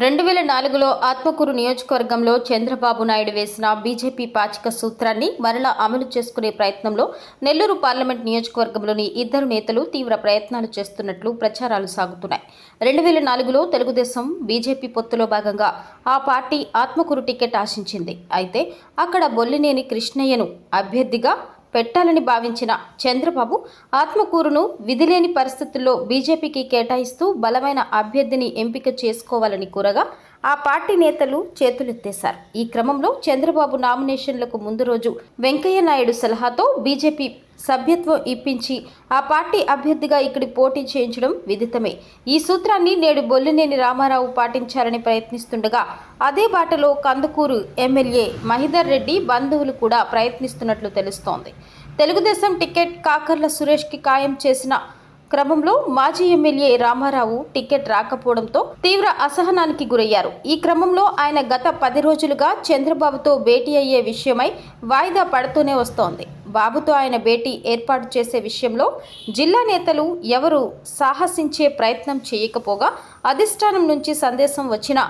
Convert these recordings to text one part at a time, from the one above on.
2004లో ఆత్మకూరు నియోజకవర్గంలో చంద్రబాబు నాయుడు వేసిన బీజేపీ పాచిక సూత్రాన్ని మరలా అమలు చేసుకునే ప్రయత్నంలో నెల్లూరు పార్లమెంట్ నియోజకవర్గంలోని ఇద్దరు నేతలు తీవ్ర ప్రయత్నాలు చేస్తున్నట్లు ప్రచారాలు సాగుతున్నాయి. 2004లో తెలుగుదేశం బీజేపీ పొత్తులో భాగంగా ఆ పార్టీ ఆత్మకూరు టికెట్ ఆశించింది. అయితే అక్కడ బొల్లినేని కృష్ణయ్యను అభ్యర్థిగా పెట్టాలని భావించిన చంద్రబాబు ఆత్మకూరును విధిలేని పరిస్థితుల్లో బీజేపీకి కేటాయిస్తూ బలమైన అభ్యర్థిని ఎంపిక చేసుకోవాలని కోరగా ఆ పార్టీ నేతలు చేతులెత్తేశారు. ఈ క్రమంలో చంద్రబాబు నామినేషన్లకు ముందు రోజు వెంకయ్య నాయుడు సలహాతో బీజేపీ సభ్యత్వం ఇప్పించి ఆ పార్టీ అభ్యర్థిగా ఇక్కడి పోటీ చేయించడం విదితమే. ఈ సూత్రాన్ని నేడు బొల్లినేని రామారావు పాటించాలని ప్రయత్నిస్తుండగా అదే బాటలో కందుకూరు ఎమ్మెల్యే మహిదర్ రెడ్డి బంధువులు కూడా ప్రయత్నిస్తున్నట్లు తెలుస్తోంది. తెలుగుదేశం టికెట్ కాకర్ల సురేష్కి ఖాయం చేసిన క్రమంలో మాజీ ఎమ్మెల్యే రామారావు టికెట్ రాకపోవడంతో తీవ్ర అసహనానికి గురయ్యారు. ఈ క్రమంలో ఆయన గత 10 రోజులుగా చంద్రబాబుతో భేటీ అయ్యే విషయమై వాయిదా పడుతూనే వస్తోంది. బాబుతో ఆయన భేటీ ఏర్పాటు చేసే విషయంలో జిల్లా నేతలు ఎవరు సాహసించే ప్రయత్నం చేయకపోగా అధిష్టానం నుంచి సందేశం వచ్చినా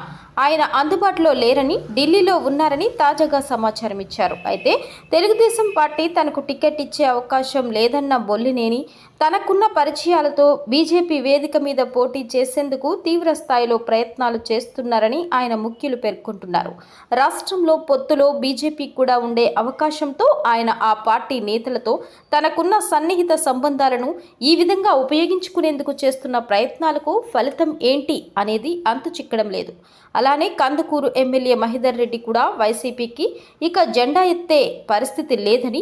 ఆయన అందుబాటులో లేరని, ఢిల్లీలో ఉన్నారని తాజాగా సమాచారం ఇచ్చారు. అయితే తెలుగుదేశం పార్టీ తనకు టికెట్ ఇచ్చే అవకాశం లేదన్న బొల్లినేని తనకున్న పరిచయాలతో బీజేపీ వేదిక మీద పోటీ చేసేందుకు తీవ్ర స్థాయిలో ప్రయత్నాలు చేస్తున్నారని ఆయన ముఖ్యులు పేర్కొంటున్నారు. రాష్ట్రంలో పొత్తులో బీజేపీ కూడా ఉండే అవకాశంతో ఆయన ఆ పార్టీ నేతలతో తనకున్న సన్నిహిత సంబంధాలను ఈ విధంగా ఉపయోగించుకునేందుకు చేస్తున్న ప్రయత్నాలకు ఫలితం ఏంటి అనేది అంతు చిక్కడం లేదు. అలానే కందుకూరు ఎమ్మెల్యే మహిదర్ రెడ్డి కూడా వైసీపీకి ఇక జెండా ఎత్తే పరిస్థితి లేదని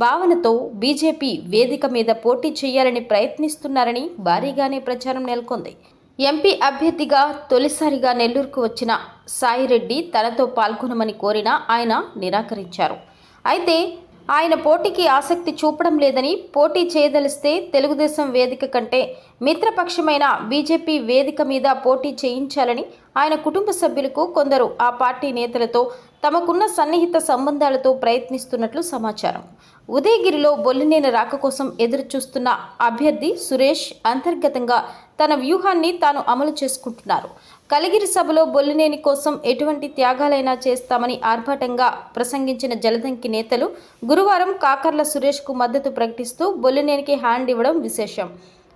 భావనతో బీజేపీ వేదిక మీద పోటీ చేయాలని ప్రయత్నిస్తున్నారని భారీగానే ప్రచారం నెలకొంది. ఎంపీ అభ్యర్థిగా తొలిసారిగా నెల్లూరుకు వచ్చిన సాయిరెడ్డి తనతో పాల్గొనమని కోరినా ఆయన నిరాకరించారు. అయితే ఆయన పోటీకి ఆసక్తి చూపడం లేదని, పోటీ చేయదలిస్తే తెలుగుదేశం వేదిక కంటే మిత్రపక్షమైన బీజేపీ వేదిక మీద పోటీ చేయించాలని ఆయన కుటుంబ సభ్యులకు కొందరు ఆ పార్టీ నేతలతో తమకున్న సన్నిహిత సంబంధాలతో ప్రయత్నిస్తున్నట్లు సమాచారం. ఉదయగిరిలో బొల్లినేని రాక కోసం ఎదురు చూస్తున్న అభ్యర్థి సురేష్ అంతర్గతంగా తన వ్యూహాన్ని తాను అమలు చేసుకుంటున్నారు. కలిగిరి సభలో బొల్లినేని కోసం ఎటువంటి త్యాగాలైనా చేస్తామని ఆర్భాటంగా ప్రసంగించిన జలదంకి నేతలు గురువారం కాకర్ల సురేష్కు మద్దతు ప్రకటిస్తూ బొల్లినేనికి హ్యాండ్ ఇవ్వడం విశేషం.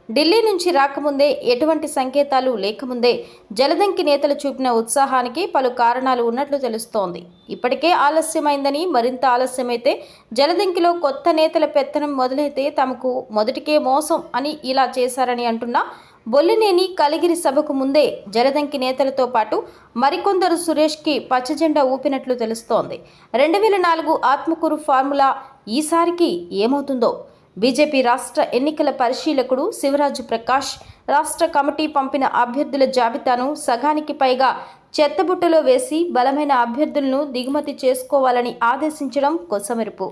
ఢిల్లీ నుంచి రాకముందే, ఎటువంటి సంకేతాలు లేకముందే జలదంకి నేతలు చూపిన ఉత్సాహానికి పలు కారణాలు ఉన్నట్లు తెలుస్తోంది. ఇప్పటికే ఆలస్యమైందని, మరింత ఆలస్యమైతే జలదంకిలో కొత్త నేతల పెత్తనం మొదలైతే తమకు మొదటికే మోసం అని ఇలా చేశారని అంటున్న బొల్లినేని కలిగిరి సభకు ముందే జలదంకి నేతలతో పాటు మరికొందరు సురేష్కి పచ్చజెండా ఊపినట్లు తెలుస్తోంది. 2004 ఆత్మకూరు ఫార్ములా ఈసారికి ఏమవుతుందో? బీజేపీ రాష్ట్ర ఎన్నికల పరిశీలకుడు శివరాజు ప్రకాష్ రాష్ట్ర కమిటీ పంపిన అభ్యర్థుల జాబితాను సగానికి పైగా చెత్తబుట్టలో వేసి బలమైన అభ్యర్థులను దిగుమతి చేసుకోవాలని ఆదేశించడం కొసమెరుపు.